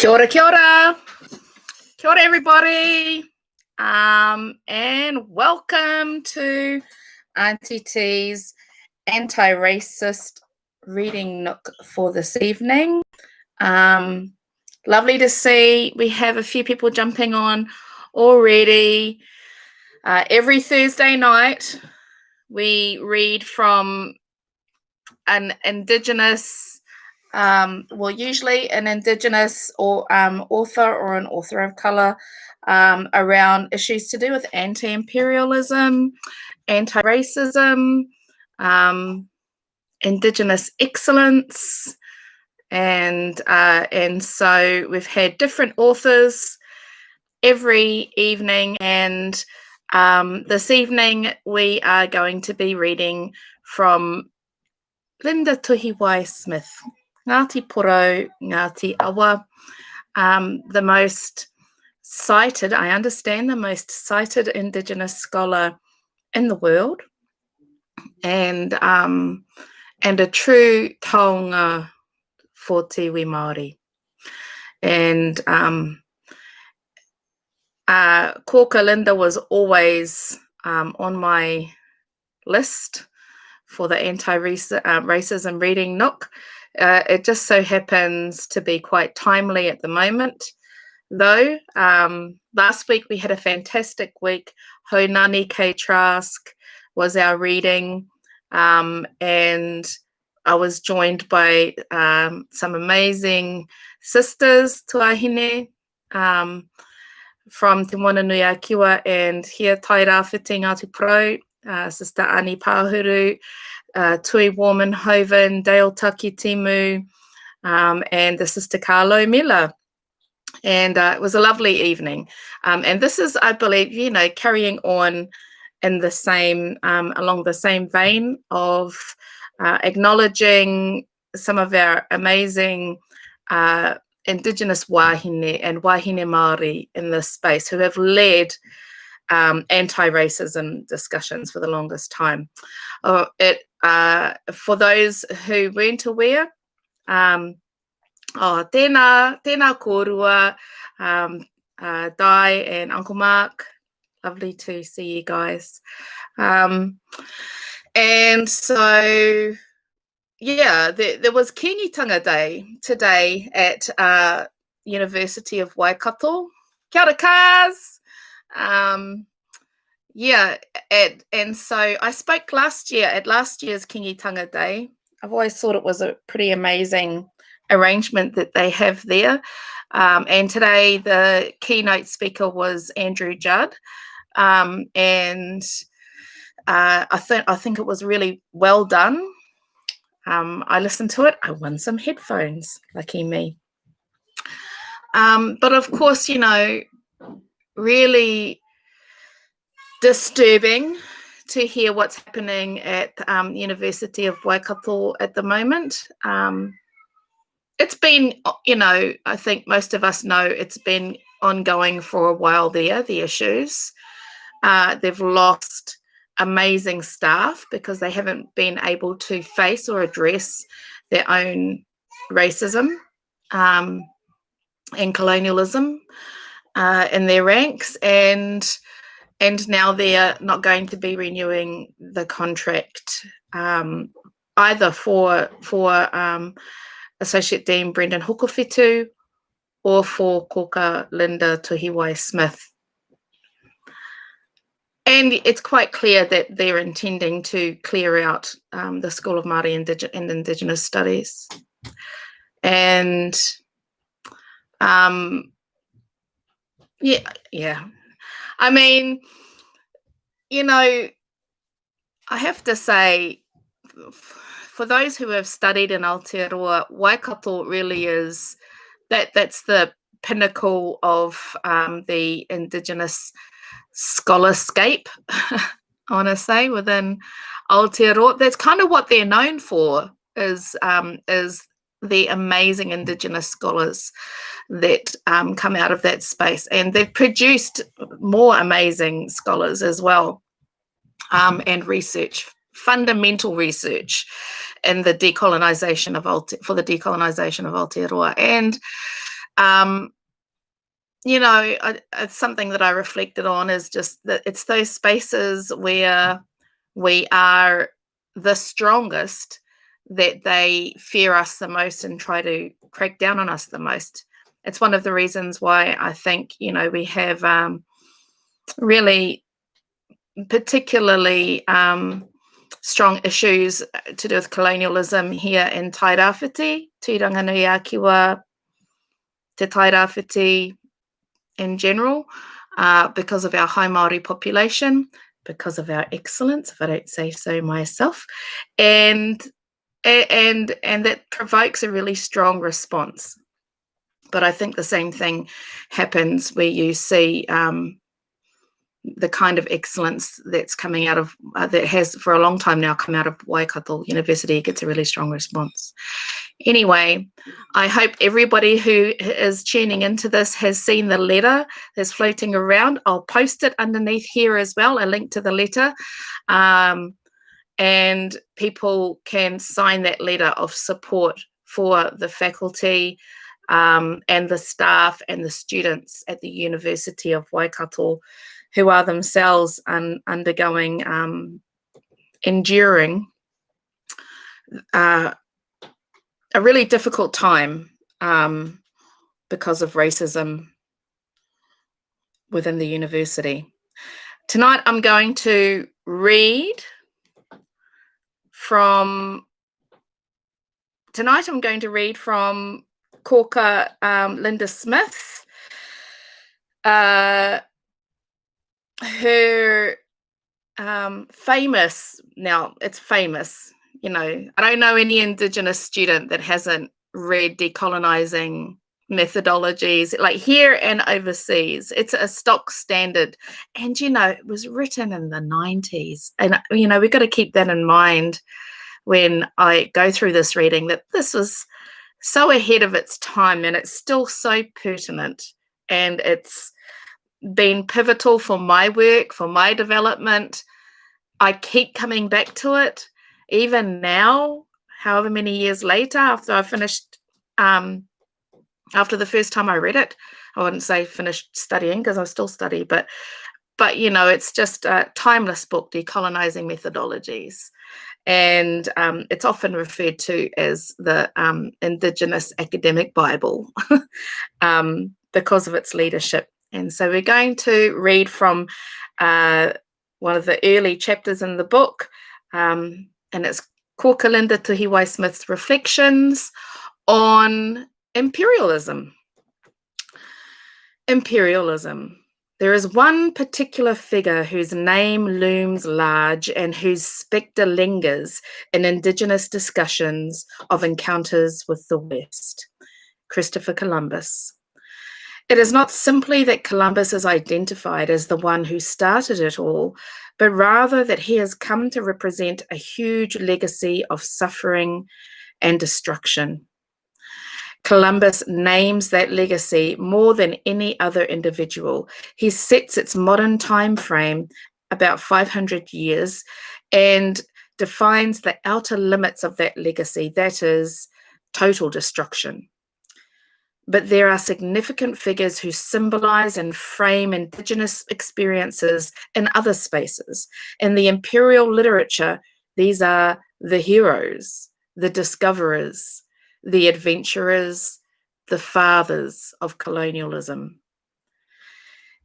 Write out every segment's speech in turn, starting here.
Kia ora, kia ora. Kia ora, everybody. And welcome to Auntie T's anti-racist reading nook for this evening. Lovely to see we have a few people jumping on already. Every Thursday night, we read from an Indigenous, usually an Indigenous or author or an author of colour around issues to do with anti-imperialism, anti-racism, Indigenous excellence, and so we've had different authors every evening, and this evening we are going to be reading from Linda Tuhiwai Smith, Ngāti Porou, Ngāti Awa, the most cited, I understand, the most cited Indigenous scholar in the world, and a true taonga for te iwi Māori. And Kōka Linda was always on my list for the anti-racism reading nook. It just so happens to be quite timely at the moment, though. Last week we had a fantastic week. Honani K. Trask was our reading, and I was joined by some amazing sisters, tuahine, from Te Moananui-a-Kiwa and here Tai Rāwhiti Ngāti Porou, Sister Ani Pāhuru, Tui Warmanhoven, Dale Taki Timu, and the Sister Carlo Miller. And it was a lovely evening. And this is, I believe, carrying on in the same, along the same vein of acknowledging some of our amazing Indigenous wahine and wahine Māori in this space who have led anti-racism discussions for the longest time. For those who weren't aware, tēnā kōrua, Di and Uncle Mark, lovely to see you guys. And so, yeah, there was Kingitanga Day today at University of Waikato. Kia ora, Kaz! And so I spoke last year at last year's Kingitanga Day. I've always thought it was a pretty amazing arrangement that they have there. And today the keynote speaker was Andrew Judd. And I think it was really well done. I listened to it. I won some headphones, lucky me. But of course, really disturbing to hear what's happening at University of Waikato at the moment. It's been, I think most of us know it's been ongoing for a while there, the issues. They've lost amazing staff because they haven't been able to face or address their own racism and colonialism in their ranks, and now they're not going to be renewing the contract either for Associate Dean Brendan Hukowhitu or for Kōka Linda Tuhiwai Smith. And it's quite clear that they're intending to clear out the School of Māori and Indigenous Studies. And yeah. I mean, I have to say, for those who have studied in Aotearoa, Waikato really is, that's the pinnacle of the Indigenous scholarscape, I want to say, within Aotearoa. That's kind of what they're known for, is the amazing Indigenous scholars that come out of that space. And they've produced more amazing scholars as well, and research, fundamental research in the decolonization of for the decolonization of Aotearoa. And It's something that I reflected on is just that it's those spaces where we are the strongest that they fear us the most and try to crack down on us the most. It's one of the reasons why I think, we have really particularly strong issues to do with colonialism here in Tairāwhiti, Tūranga Nui Akiwa, Te Tairāwhiti in general, because of our high Māori population, because of our excellence, if I don't say so myself, and that provokes a really strong response. But I think the same thing happens where you see the kind of excellence that's coming out of, that has for a long time now come out of Waikato University, gets a really strong response. Anyway, I hope everybody who is tuning into this has seen the letter that's floating around. I'll post it underneath here as well, a link to the letter. And people can sign that letter of support for the faculty and the staff and the students at the University of Waikato, who are themselves enduring a really difficult time because of racism within the university. Tonight I'm going to read from Corker Linda Smith, her famous, now it's famous, I don't know any Indigenous student that hasn't read Decolonizing Methodologies, like here and overseas. It's a stock standard. And, it was written in the 90s. And, we've got to keep that in mind when I go through this reading, that this was so ahead of its time and it's still so pertinent. And it's been pivotal for my work, for my development. I keep coming back to it, even now, however many years later, after I finished, after the first time I read it. I wouldn't say finished studying because I still study, but it's just a timeless book, Decolonizing Methodologies. And it's often referred to as the Indigenous academic Bible because of its leadership. And so we're going to read from one of the early chapters in the book, and it's Corker Linda Tuhiwai Smith's reflections on imperialism. Imperialism. There is one particular figure whose name looms large and whose spectre lingers in Indigenous discussions of encounters with the West. Christopher Columbus. It is not simply that Columbus is identified as the one who started it all, but rather that he has come to represent a huge legacy of suffering and destruction. Columbus names that legacy more than any other individual. He sets its modern time frame, about 500 years, and defines the outer limits of that legacy, that is, total destruction. But there are significant figures who symbolize and frame Indigenous experiences in other spaces. In the imperial literature, these are the heroes, the discoverers, the adventurers, the fathers of colonialism.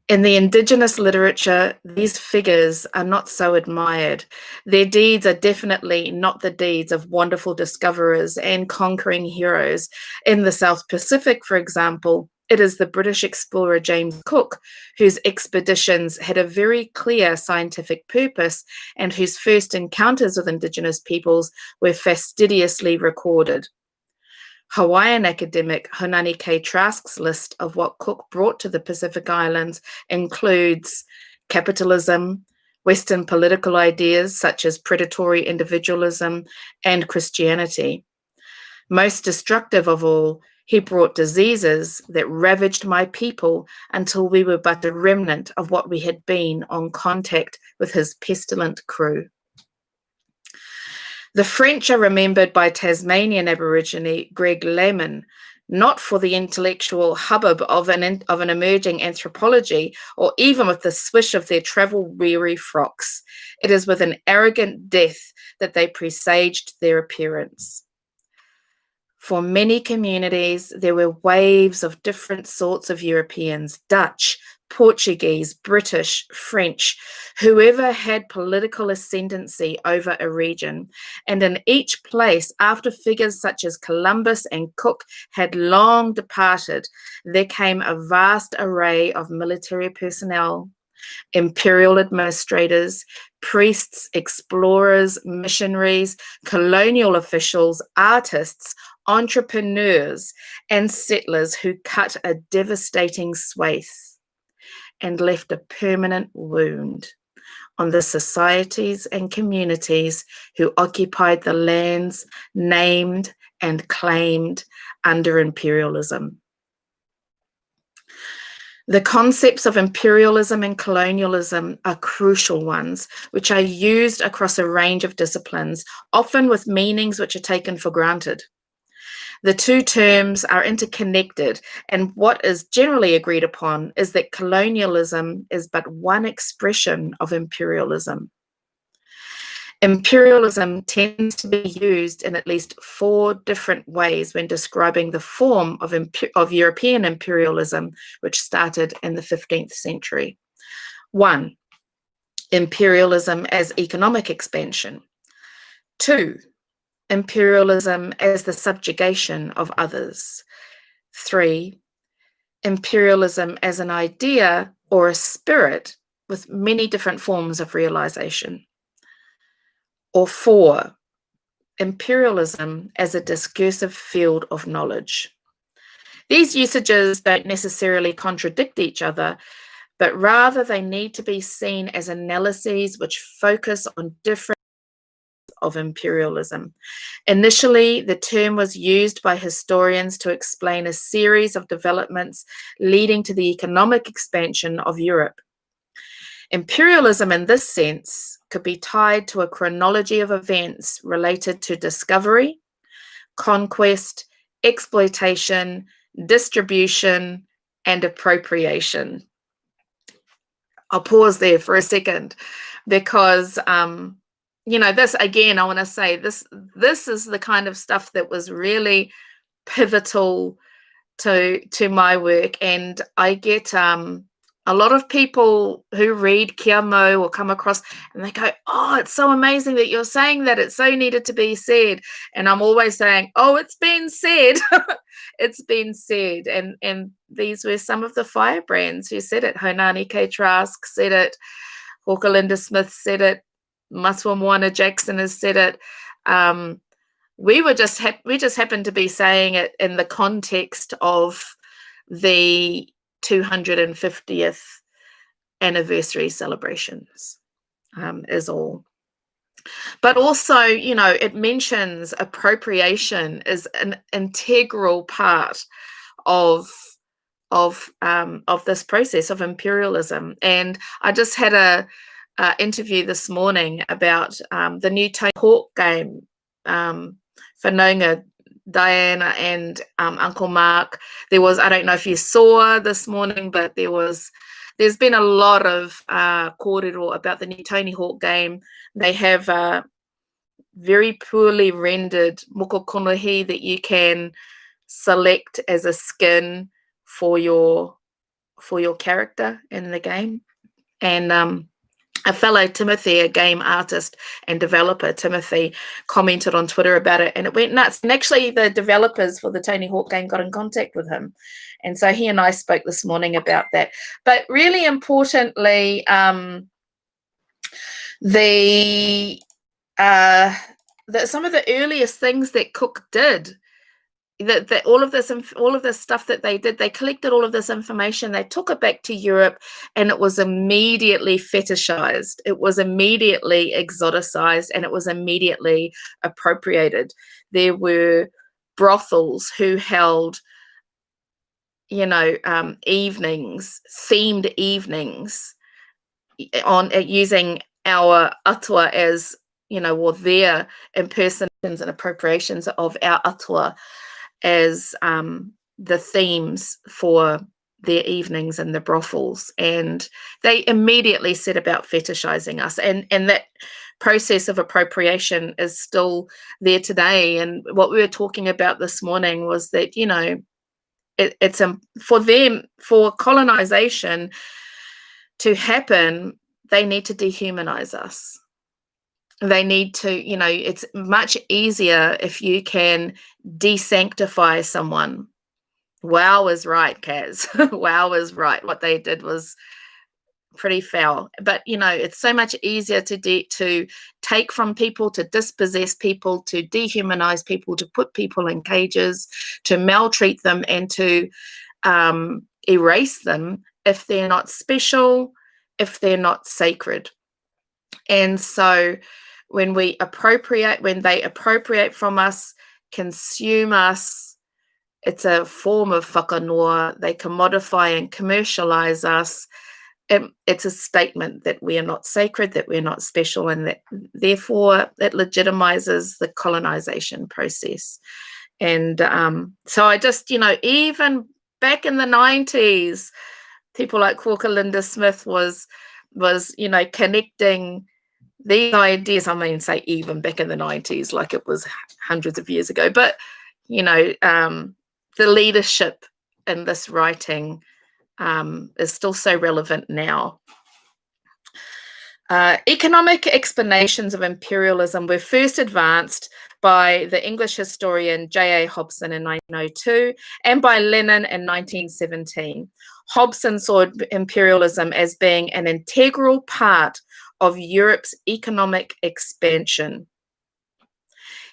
In the Indigenous literature, these figures are not so admired. Their deeds are definitely not the deeds of wonderful discoverers and conquering heroes. In the South Pacific, for example, it is the British explorer James Cook, whose expeditions had a very clear scientific purpose and whose first encounters with Indigenous peoples were fastidiously recorded. Hawaiian academic Honani K. Trask's list of what Cook brought to the Pacific Islands includes capitalism, Western political ideas such as predatory individualism, and Christianity. Most destructive of all, he brought diseases that ravaged my people until we were but a remnant of what we had been on contact with his pestilent crew. The French are remembered by Tasmanian Aborigine Greg Lehman, not for the intellectual hubbub of an emerging anthropology, or even with the swish of their travel-weary frocks. It is with an arrogant death that they presaged their appearance. For many communities, there were waves of different sorts of Europeans, Dutch, Portuguese, British, French, whoever had political ascendancy over a region. And in each place, after figures such as Columbus and Cook had long departed, there came a vast array of military personnel, imperial administrators, priests, explorers, missionaries, colonial officials, artists, entrepreneurs, and settlers who cut a devastating swathe and left a permanent wound on the societies and communities who occupied the lands named and claimed under imperialism. The concepts of imperialism and colonialism are crucial ones, which are used across a range of disciplines, often with meanings which are taken for granted. The two terms are interconnected, and what is generally agreed upon is that colonialism is but one expression of imperialism. Imperialism tends to be used in at least 4 different ways when describing the form of European imperialism, which started in the 15th century. 1, imperialism as economic expansion. 2, imperialism as the subjugation of others. 3, imperialism as an idea or a spirit with many different forms of realization. Or 4, imperialism as a discursive field of knowledge. These usages don't necessarily contradict each other, but rather they need to be seen as analyses which focus on different of imperialism. Initially, the term was used by historians to explain a series of developments leading to the economic expansion of Europe. Imperialism in this sense could be tied to a chronology of events related to discovery, conquest, exploitation, distribution, and appropriation. I'll pause there for a second because this, again, I want to say this is the kind of stuff that was really pivotal to my work. And I get a lot of people who read Kia Mau or come across and they go, oh, it's so amazing that you're saying that. It's so needed to be said. And I'm always saying, oh, it's been said. It's been said. And these were some of the firebrands who said it. Honani K. Trask said it. Hawker Linda Smith said it. Maswa Moana Jackson has said it. We just happened to be saying it in the context of the 250th anniversary celebrations, is all. But also, it mentions appropriation as an integral part of this process of imperialism. And I just had a interview this morning about the new Tony Hawk game, Fanonga Diana and Uncle Mark. There was, I don't know if you saw this morning, but there's been a lot of kōrero about the new Tony Hawk game. They have very poorly rendered mokokonohi that you can select as a skin for your character in the game. And a fellow Timothy, a game artist and developer, Timothy, commented on Twitter about it, and it went nuts. And actually, the developers for the Tony Hawk game got in contact with him. And so he and I spoke this morning about that. But really importantly, some of the earliest things that Cook did, that all of this stuff that they did, they collected all of this information, they took it back to Europe, and it was immediately fetishized, it was immediately exoticized, and it was immediately appropriated. There were brothels who held evenings, themed evenings on using our atua as or their impersonations and appropriations of our atua. as the themes for their evenings in the brothels, and they immediately set about fetishizing us, and that process of appropriation is still there today. And what we were talking about this morning was that, you know, it's for them, for colonization to happen, they need to dehumanize us. They need to, you know, it's much easier if you can desanctify someone. Wow is right, Kaz. Wow is right. What they did was pretty foul. But, you know, it's so much easier to take from people, to dispossess people, to dehumanize people, to put people in cages, to maltreat them, and to erase them if they're not special, if they're not sacred. And so when they appropriate from us, consume us, it's a form of whakanoa. They commodify and commercialize us. It's a statement that we are not sacred, that we're not special, and that therefore it legitimizes the colonization process. And so I just, you know, even back in the 90s, people like Walker Linda Smith was, you know, connecting these ideas. I mean, say even back in the 90s, like it was hundreds of years ago. But, you know, the leadership in this writing is still so relevant now. Economic explanations of imperialism were first advanced by the English historian J.A. Hobson in 1902 and by Lenin in 1917. Hobson saw imperialism as being an integral part of Europe's economic expansion.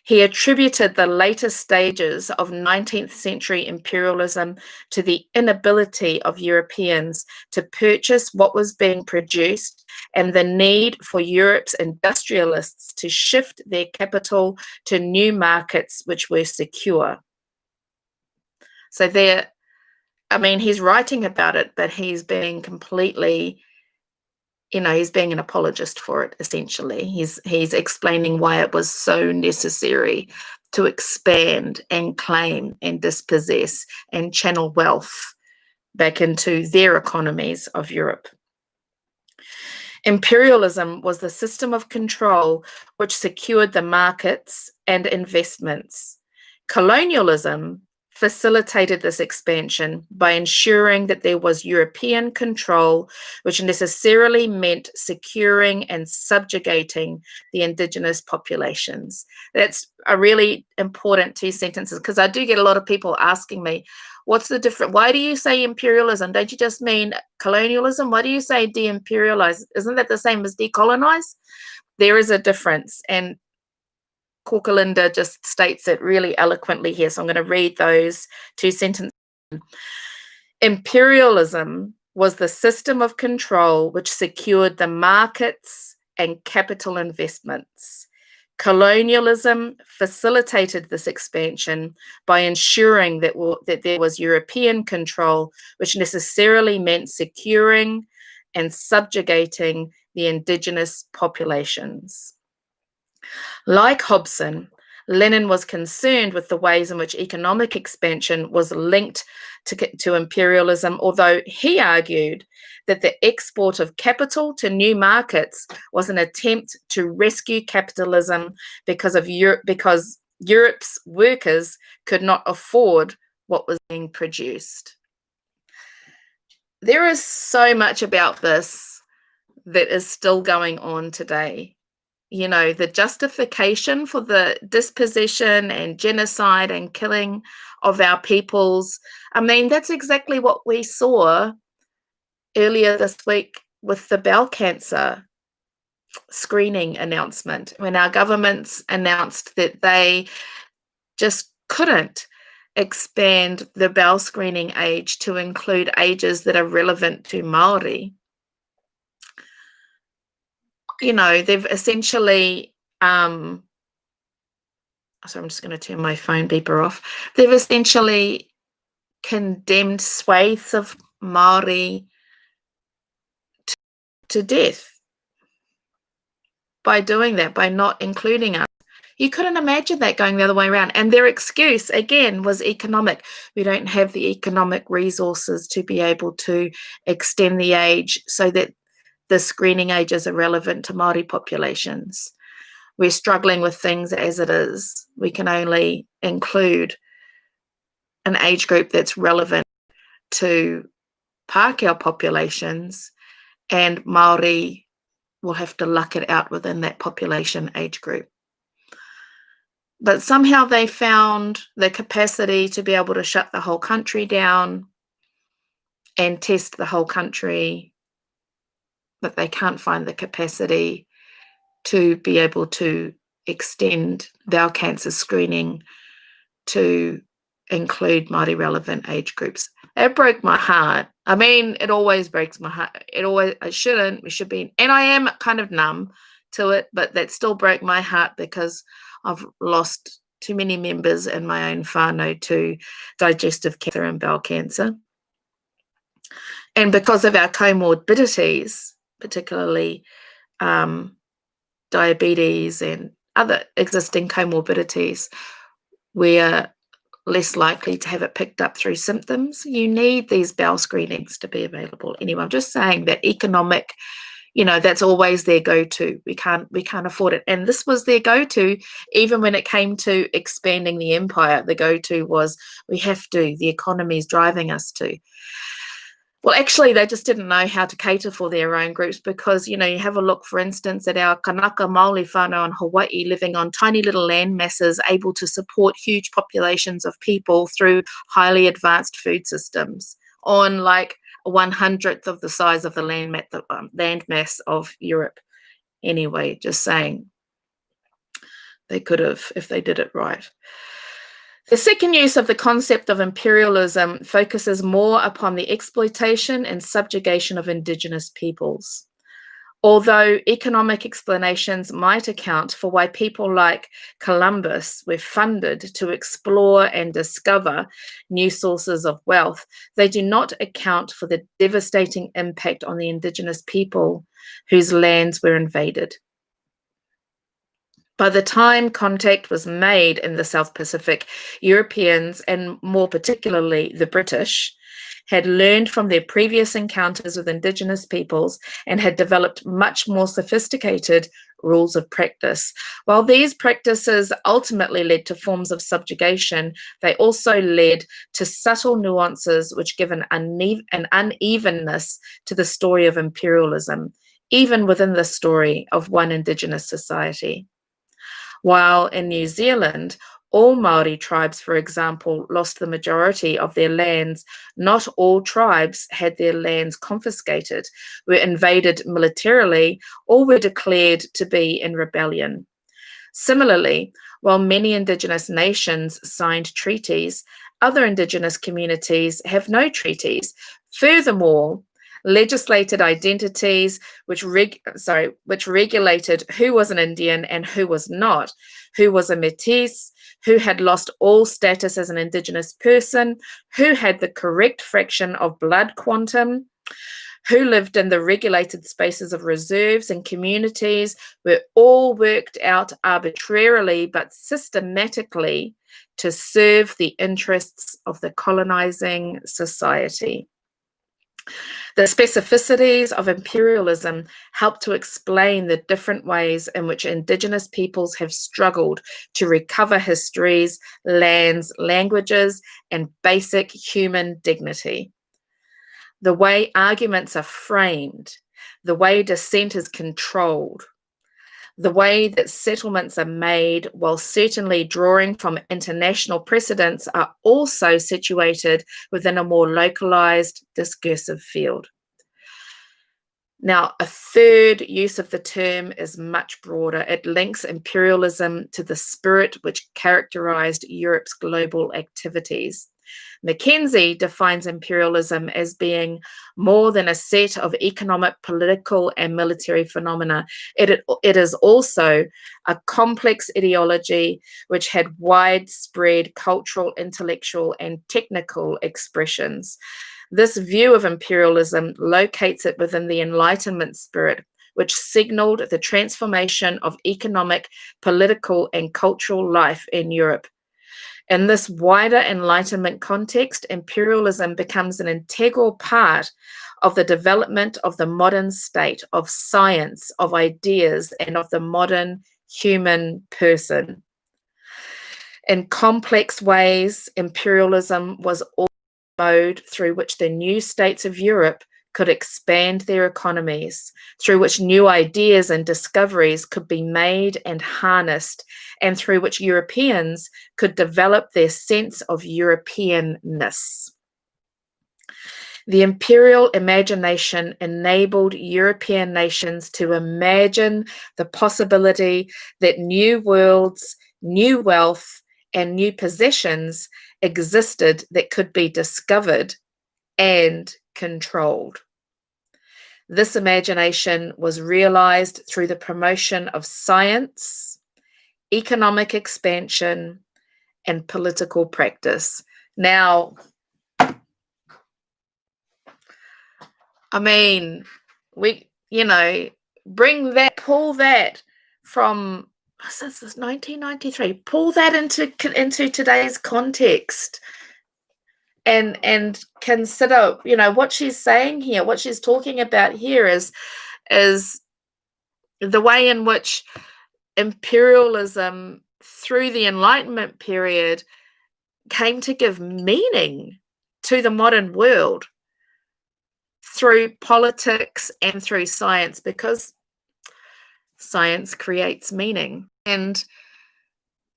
He attributed the later stages of 19th century imperialism to the inability of Europeans to purchase what was being produced and the need for Europe's industrialists to shift their capital to new markets which were secure. So I mean, he's writing about it, but he's being completely, you know, he's being an apologist for it, essentially. He's explaining why it was so necessary to expand and claim and dispossess and channel wealth back into their economies of Europe. Imperialism was the system of control which secured the markets and investments. Colonialism facilitated this expansion by ensuring that there was European control, which necessarily meant securing and subjugating the Indigenous populations. That's a really important 2 sentences, because I do get a lot of people asking me, what's the difference? Why do you say imperialism? Don't you just mean colonialism? Why do you say de-imperialize? Isn't that the same as decolonize? There is a difference, and Corkelinda just states it really eloquently here. So I'm going to read those 2 sentences. Imperialism was the system of control which secured the markets and capital investments. Colonialism facilitated this expansion by ensuring that there was European control, which necessarily meant securing and subjugating the Indigenous populations. Like Hobson, Lenin was concerned with the ways in which economic expansion was linked to imperialism, although he argued that the export of capital to new markets was an attempt to rescue capitalism because Europe's workers could not afford what was being produced. There is so much about this that is still going on today. You know, the justification for the dispossession and genocide and killing of our peoples. I mean, that's exactly what we saw earlier this week with the bowel cancer screening announcement, when our governments announced that they just couldn't expand the bowel screening age to include ages that are relevant to Māori. You know, they've essentially, so I'm just going to turn my phone beeper off. They've essentially condemned swathes of Māori to death by doing that, by not including us. You couldn't imagine that going the other way around. And their excuse, again, was economic. We don't have the economic resources to be able to extend the age so that the screening ages are relevant to Māori populations. We're struggling with things as it is. We can only include an age group that's relevant to Pākehā populations, and Māori will have to luck it out within that population age group. But somehow they found the capacity to be able to shut the whole country down and test the whole country, but they can't find the capacity to be able to extend bowel cancer screening to include Māori relevant age groups. It broke my heart. I mean, it always breaks my heart. It shouldn't. We should be, and I am kind of numb to it, but that still broke my heart because I've lost too many members in my own whānau to digestive cancer and bowel cancer. And because of our comorbidities, particularly diabetes and other existing comorbidities, we're less likely to have it picked up through symptoms. You need these bowel screenings to be available. Anyway, I'm just saying that economic, that's always their go-to. We can't afford it. And this was their go-to, even when it came to expanding the empire. The go-to was, we have to, the economy's driving us to. Well, actually, they just didn't know how to cater for their own groups because, you have a look, for instance, at our kanaka Māori whānau in Hawaii living on tiny little land masses able to support huge populations of people through highly advanced food systems on like 1/100th of the size of the land mass of Europe. Anyway, just saying, they could have if they did it right. The second use of the concept of imperialism focuses more upon the exploitation and subjugation of Indigenous peoples. Although economic explanations might account for why people like Columbus were funded to explore and discover new sources of wealth, they do not account for the devastating impact on the Indigenous people whose lands were invaded. By the time contact was made in the South Pacific, Europeans, and more particularly the British, had learned from their previous encounters with Indigenous peoples and had developed much more sophisticated rules of practice. While these practices ultimately led to forms of subjugation, they also led to subtle nuances which give an unevenness to the story of imperialism, even within the story of one Indigenous society. While in New Zealand, all Māori tribes, for example, lost the majority of their lands, not all tribes had their lands confiscated, were invaded militarily, or were declared to be in rebellion. Similarly, while many Indigenous nations signed treaties, other Indigenous communities have no treaties. Furthermore, legislated identities which regulated who was an Indian and who was not, who was a Métis, who had lost all status as an Indigenous person, who had the correct fraction of blood quantum, who lived in the regulated spaces of reserves and communities, were all worked out arbitrarily but systematically to serve the interests of the colonizing society. The specificities of imperialism help to explain the different ways in which Indigenous peoples have struggled to recover histories, lands, languages, and basic human dignity. The way arguments are framed, the way dissent is controlled, the way that settlements are made, while certainly drawing from international precedents, are also situated within a more localized discursive field. Now, a third use of the term is much broader. It links imperialism to the spirit which characterized Europe's global activities. Mackenzie defines imperialism as being more than a set of economic, political, and military phenomena. It is also a complex ideology which had widespread cultural, intellectual, and technical expressions. This view of imperialism locates it within the Enlightenment spirit, which signaled the transformation of economic, political, and cultural life in Europe. In this wider Enlightenment context, imperialism becomes an integral part of the development of the modern state, of science, of ideas, and of the modern human person. In complex ways, imperialism was also a mode through which the new states of Europe could expand their economies, through which new ideas and discoveries could be made and harnessed, and through which Europeans could develop their sense of Europeanness. The imperial imagination enabled European nations to imagine the possibility that new worlds, new wealth, and new possessions existed that could be discovered and controlled. This imagination was realized through the promotion of science, economic expansion, and political practice. Now, I mean, pull that from, this is 1993, pull that into today's context. And consider, what she's saying here, what she's talking about here is the way in which imperialism through the Enlightenment period came to give meaning to the modern world through politics and through science, because science creates meaning. And,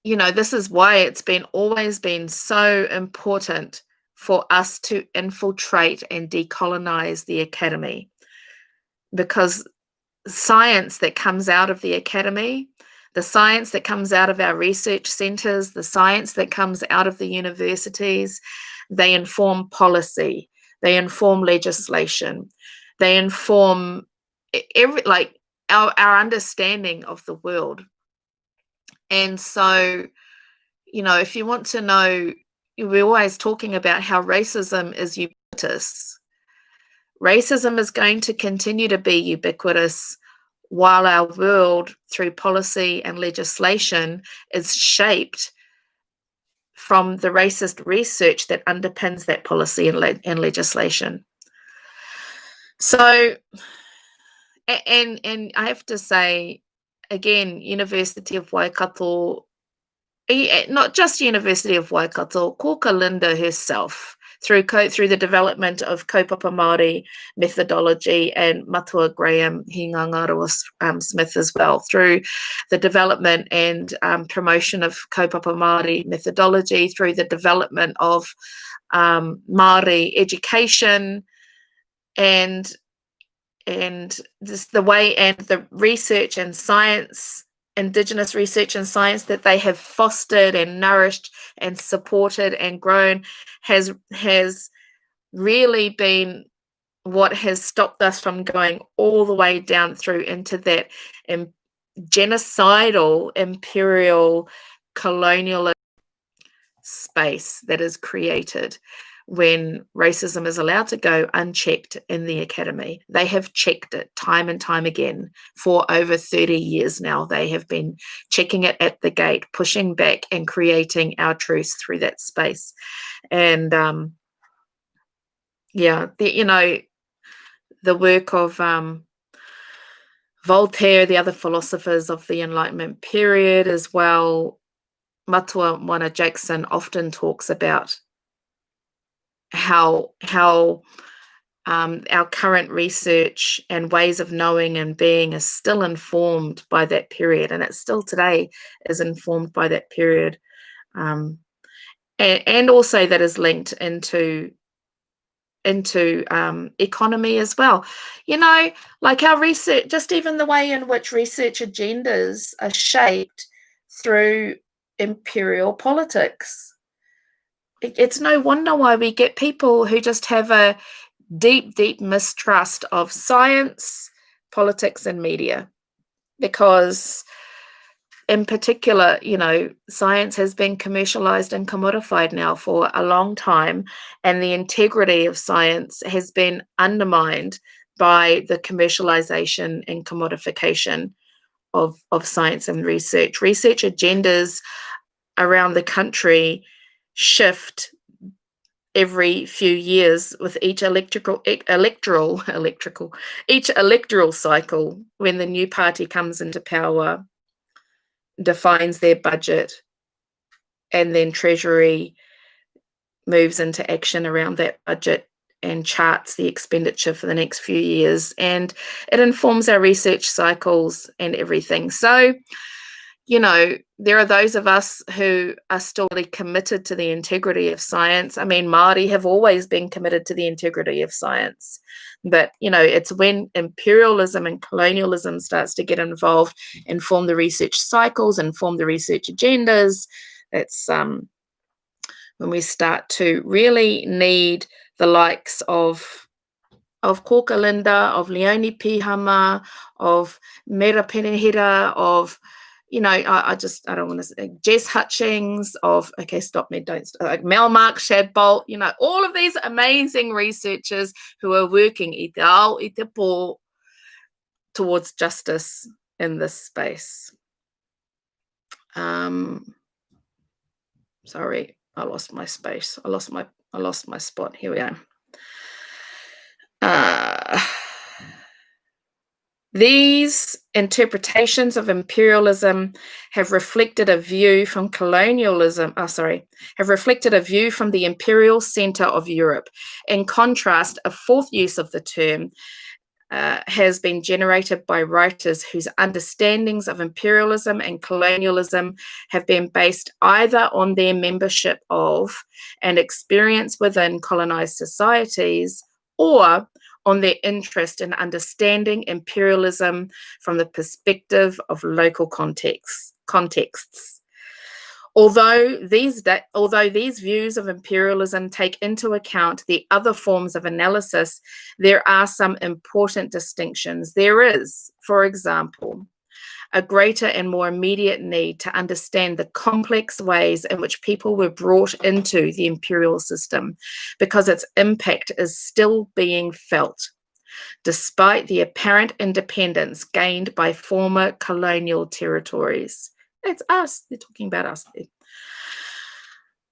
this is why it's always been so important for us to infiltrate and decolonize the academy, because science that comes out of the academy, the science that comes out of our research centers, the science that comes out of the universities, they inform policy, they inform legislation, they inform our understanding of the world. And so, if you want to know, we're always talking about how racism is ubiquitous. Racism is going to continue to be ubiquitous while our world, through policy and legislation, is shaped from the racist research that underpins that policy and legislation. So, and I have to say, again, University of Waikato, not just University of Waikato, ko Linda herself, through the development of kaupapa Māori methodology, and Matua Graham Hingangaroa Smith as well, through the development and promotion of kaupapa Māori methodology, through the development of Māori education, and this, the way and the research and science, Indigenous research and science that they have fostered and nourished and supported and grown has really been what has stopped us from going all the way down through into that genocidal, imperial, colonial space that is created when racism is allowed to go unchecked in the academy. They have checked it time and time again for over 30 years now. They have been checking it at the gate, pushing back and creating our truths through that space. And the work of Voltaire, the other philosophers of the Enlightenment period as well, Matua Moana Jackson often talks about how our current research and ways of knowing and being is still informed by that period, and it still today is informed by that period, and also that is linked into economy as well. Like our research, just even the way in which research agendas are shaped through imperial politics. It's no wonder why we get people who just have a deep, deep mistrust of science, politics, and media, because in particular, science has been commercialized and commodified now for a long time, and the integrity of science has been undermined by the commercialization and commodification of science and research. Research agendas around the country shift every few years with each electoral cycle, when the new party comes into power, defines their budget, and then Treasury moves into action around that budget and charts the expenditure for the next few years. And it informs our research cycles and everything. So, you know, there are those of us who are still really committed to the integrity of science. I mean, Māori have always been committed to the integrity of science. But, you know, it's when imperialism and colonialism starts to get involved and form the research cycles and form the research agendas, it's when we start to really need the likes of Kokalinda, of Leone Pihama, of Mera Penehira, of, you know, I don't want to say Jess Hutchings, of, okay, stop me, don't stop, like Melmark Shadbolt, you know, all of these amazing researchers who are working i te ao, i te pō, towards justice in this space. Sorry, I lost my space. I lost my spot. Here we are. These interpretations of imperialism have reflected a view from have reflected a view from the imperial center of Europe. In contrast, a fourth use of the term has been generated by writers whose understandings of imperialism and colonialism have been based either on their membership of and experience within colonized societies, or on their interest in understanding imperialism from the perspective of local contexts. Although these views of imperialism take into account the other forms of analysis, there are some important distinctions. There is, for example, a greater and more immediate need to understand the complex ways in which people were brought into the imperial system, because its impact is still being felt, despite the apparent independence gained by former colonial territories. It's us. They're talking about us there.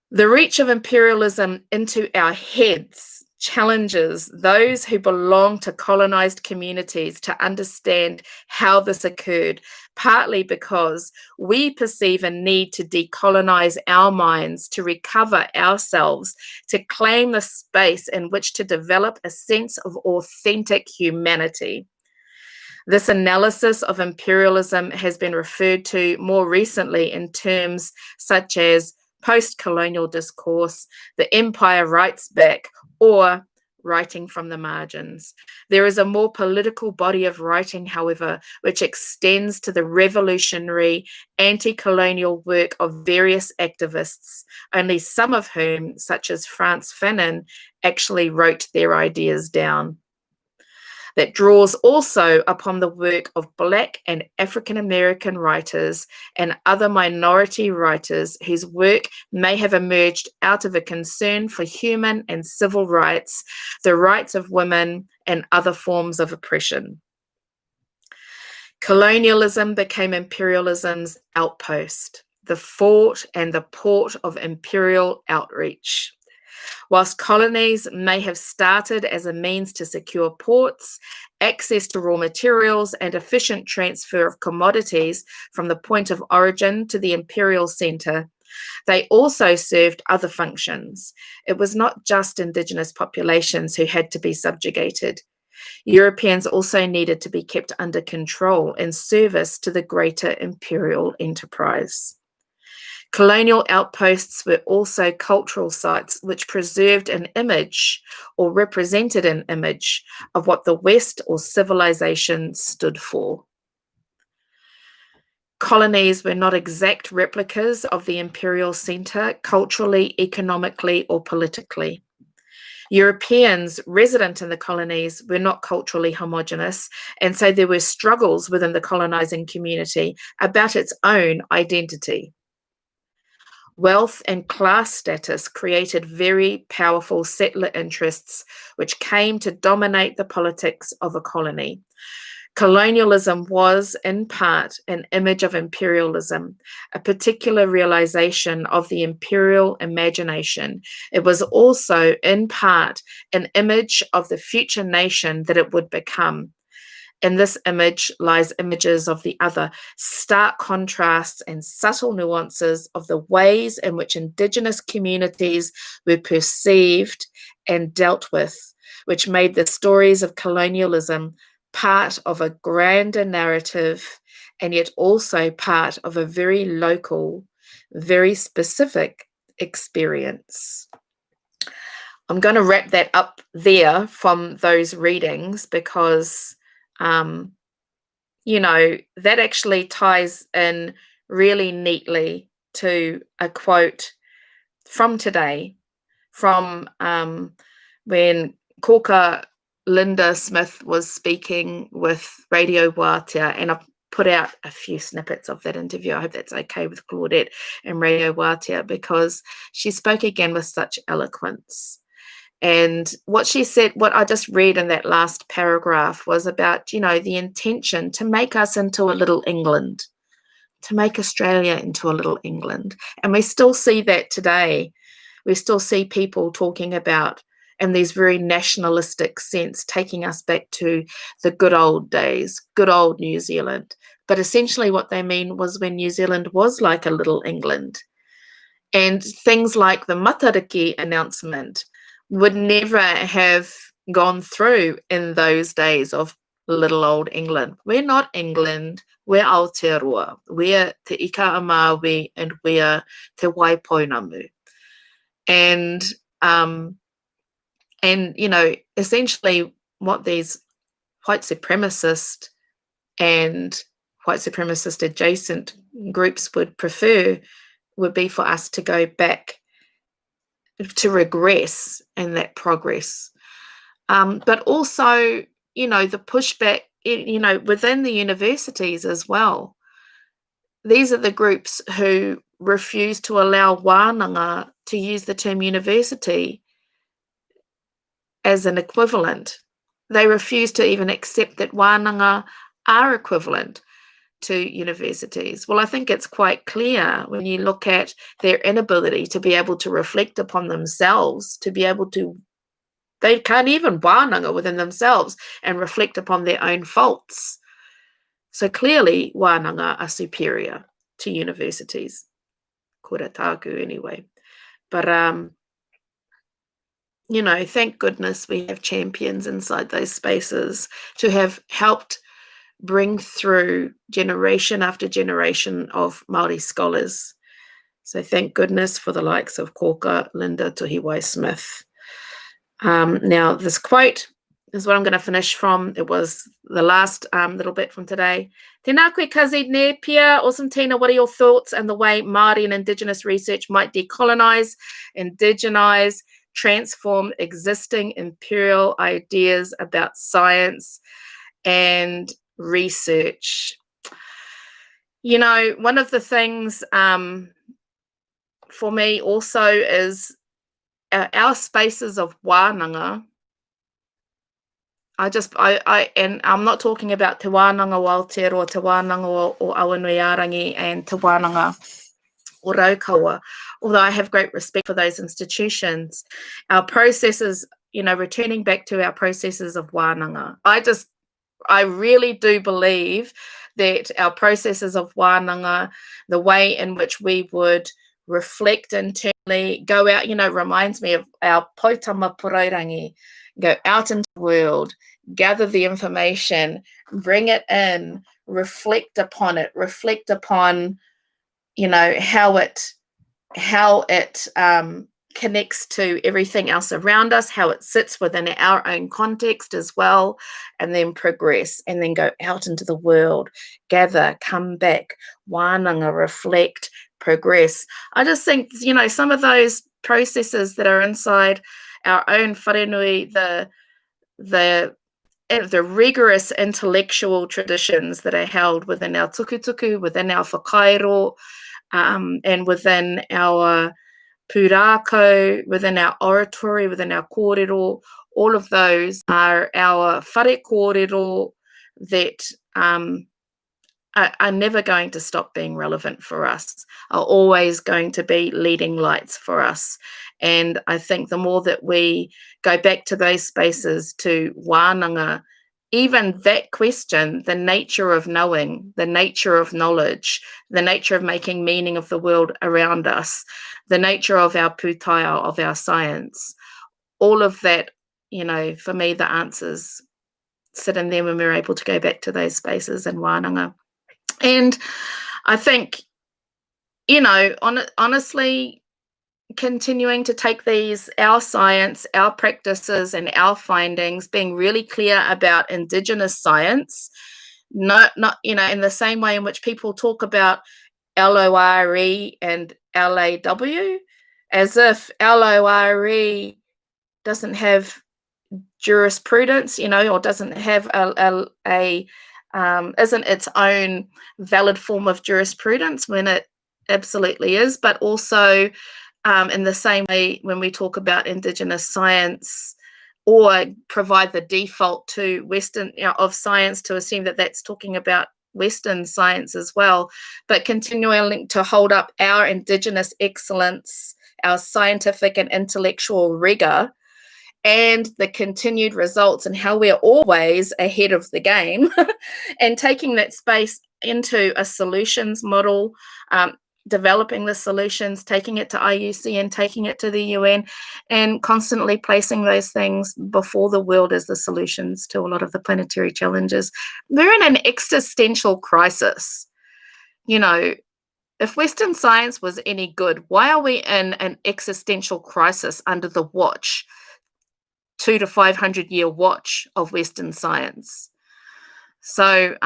The reach of imperialism into our heads challenges those who belong to colonized communities to understand how this occurred, partly because we perceive a need to decolonize our minds, to recover ourselves, to claim the space in which to develop a sense of authentic humanity. This analysis of imperialism has been referred to more recently in terms such as post-colonial discourse, the empire writes back, or writing from the margins. There is a more political body of writing, however, which extends to the revolutionary, anti-colonial work of various activists, only some of whom, such as Frantz Fanon, actually wrote their ideas down. That draws also upon the work of Black and African American writers and other minority writers whose work may have emerged out of a concern for human and civil rights, the rights of women, and other forms of oppression. Colonialism became imperialism's outpost, the fort and the port of imperial outreach. Whilst colonies may have started as a means to secure ports, access to raw materials, and efficient transfer of commodities from the point of origin to the imperial centre, they also served other functions. It was not just Indigenous populations who had to be subjugated. Europeans also needed to be kept under control in service to the greater imperial enterprise. Colonial outposts were also cultural sites which preserved an image or represented an image of what the West or civilization stood for. Colonies were not exact replicas of the imperial centre culturally, economically, or politically. Europeans resident in the colonies were not culturally homogenous, and so there were struggles within the colonizing community about its own identity. Wealth and class status created very powerful settler interests which came to dominate the politics of a colony. Colonialism was, in part, an image of imperialism, a particular realization of the imperial imagination. It was also, in part, an image of the future nation that it would become. In this image lies images of the other, stark contrasts and subtle nuances of the ways in which Indigenous communities were perceived and dealt with, which made the stories of colonialism part of a grander narrative and yet also part of a very local, very specific experience. I'm going to wrap that up there from those readings because that actually ties in really neatly to a quote from today, from when Koka Linda Smith was speaking with Radio Wātea, and I've put out a few snippets of that interview. I hope that's okay with Claudette and Radio Wātea, because she spoke again with such eloquence. And what she said, what I just read in that last paragraph was about, the intention to make us into a little England, to make Australia into a little England. And we still see that today. We still see people talking about, in these very nationalistic sense, taking us back to the good old days, good old New Zealand. But essentially what they mean was when New Zealand was like a little England. And things like the Matariki announcement would never have gone through in those days of little old England. We're not England, we're Aotearoa, we're Te Ika Amawi, and we're Te Waipoinamu. And essentially what these white supremacist and white supremacist adjacent groups would prefer would be for us to go back, to regress in that progress. But also, the pushback, within the universities as well. These are the groups who refuse to allow wānanga to use the term university as an equivalent. They refuse to even accept that wānanga are equivalent to universities. Well, I think it's quite clear when you look at their inability to be able to reflect upon themselves, they can't even wānanga within themselves and reflect upon their own faults. So clearly wānanga are superior to universities. Kura tāku anyway. But, thank goodness we have champions inside those spaces to have helped bring through generation after generation of Māori scholars. So thank goodness for the likes of Koka, Linda, Tuhiwai Smith. Now, this quote is what I'm going to finish from. It was the last little bit from today. Tēnā koe Kazi ne pia. Awesome, Tina. What are your thoughts on the way Māori and Indigenous research might decolonize, indigenize, transform existing imperial ideas about science and research? One of the things for me also is our spaces of wānanga. And I'm not talking about te wānanga o Aotearoa, te wānanga o Awanuiarangi, and te wānanga o Raukawa, although I have great respect for those institutions. Our processes, returning back to our processes of wānanga, I really do believe that our processes of wānanga, the way in which we would reflect internally, go out, reminds me of our Poutama Porairangi, go out into the world, gather the information, bring it in, reflect upon it, how it connects to everything else around us, how it sits within our own context as well, and then progress, and then go out into the world, gather, come back, wānanga, reflect, progress. I just think, some of those processes that are inside our own wharenui, the rigorous intellectual traditions that are held within our tukutuku, within our whakairo, and within our pūrākau, within our oratory, within our kōrero, all of those are our whare kōrero that are never going to stop being relevant for us, are always going to be leading lights for us. And I think the more that we go back to those spaces, to wānanga, even that question, the nature of knowing, the nature of knowledge, the nature of making meaning of the world around us, the nature of our pūtaiao, of our science, all of that, for me, the answers sit in there when we're able to go back to those spaces in wānanga. And I think, honestly, continuing to take our science, our practices, and our findings, being really clear about Indigenous science, not in the same way in which people talk about LORE and LAW, as if LORE doesn't have jurisprudence, or doesn't have isn't its own valid form of jurisprudence, when it absolutely is. But also, in the same way, when we talk about Indigenous science, or provide the default to Western of science, to assume that that's talking about Western science as well, but continuing to hold up our Indigenous excellence, our scientific and intellectual rigor, and the continued results, and how we're always ahead of the game, and taking that space into a solutions model, developing the solutions, taking it to IUC and taking it to the UN, and constantly placing those things before the world as the solutions to a lot of the planetary challenges. We're in an existential crisis. If Western science was any good, why are we in an existential crisis under the watch, 200 to 500 year watch of Western science? So,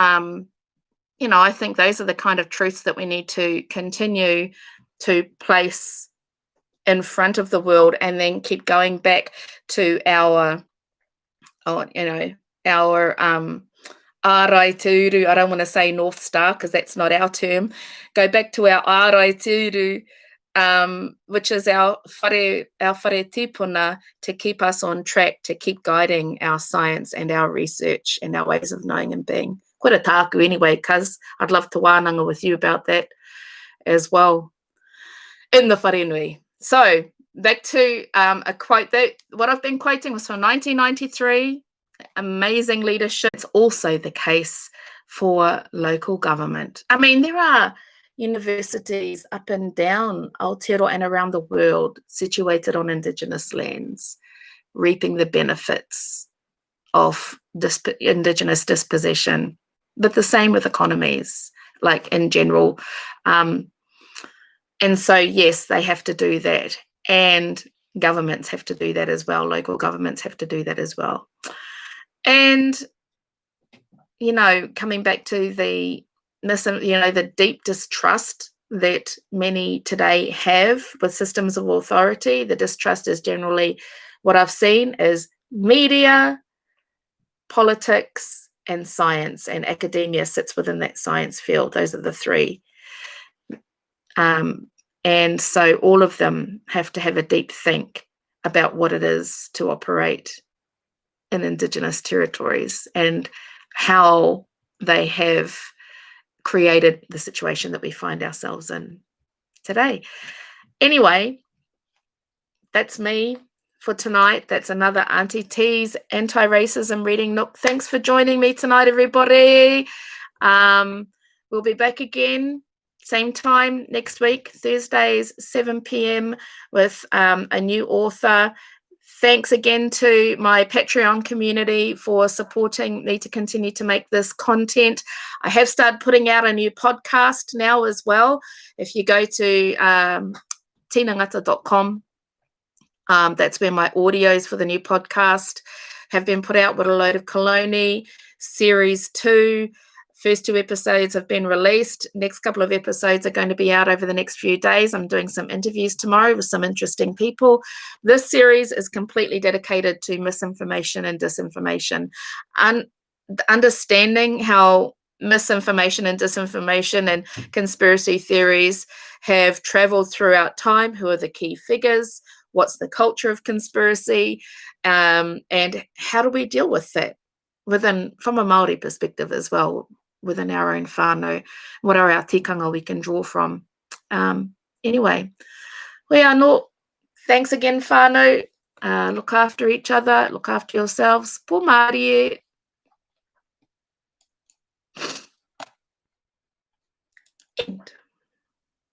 I think those are the kind of truths that we need to continue to place in front of the world, and then keep going back to our ārai tūru. I don't want to say North Star, because that's not our term. Go back to our ārai tūru, which is our whare tīpuna, to keep us on track, to keep guiding our science and our research and our ways of knowing and being. Kura tāku anyway, cuz I'd love to wānanga with you about that as well in the wharenui. So back to a quote that what I've been quoting was from 1993. Amazing leadership. It's also the case for local government. I mean, there are universities up and down Aotearoa and around the world situated on Indigenous lands, reaping the benefits of Indigenous dispossession. But the same with economies, like in general. And so, yes, they have to do that. And governments have to do that as well. Local governments have to do that as well. And, coming back to the deep distrust that many today have with systems of authority, the distrust is generally, what I've seen is media, politics, and science, and academia sits within that science field. Those are the three. And so all of them have to have a deep think about what it is to operate in Indigenous territories, and how they have created the situation that we find ourselves in today. Anyway, that's me for tonight. That's another Auntie T's anti-racism reading Nook. Thanks for joining me tonight, everybody. We'll be back again same time next week, Thursdays, 7 p.m. with a new author. Thanks again to my Patreon community for supporting me to continue to make this content. I have started putting out a new podcast now as well. If you go to tinangata.com, that's where my audios for the new podcast have been put out with a load of Coloni. Series 2, first 2 episodes have been released. Next couple of episodes are going to be out over the next few days. I'm doing some interviews tomorrow with some interesting people. This series is completely dedicated to misinformation and disinformation, and understanding how misinformation and disinformation and conspiracy theories have traveled throughout time. Who are the key figures? What's the culture of conspiracy? And how do we deal with that from a Māori perspective as well, within our own whānau? What are our tikanga we can draw from? Anyway, we are not. Thanks again, whānau. Look after each other, look after yourselves. Pō Māori e. End.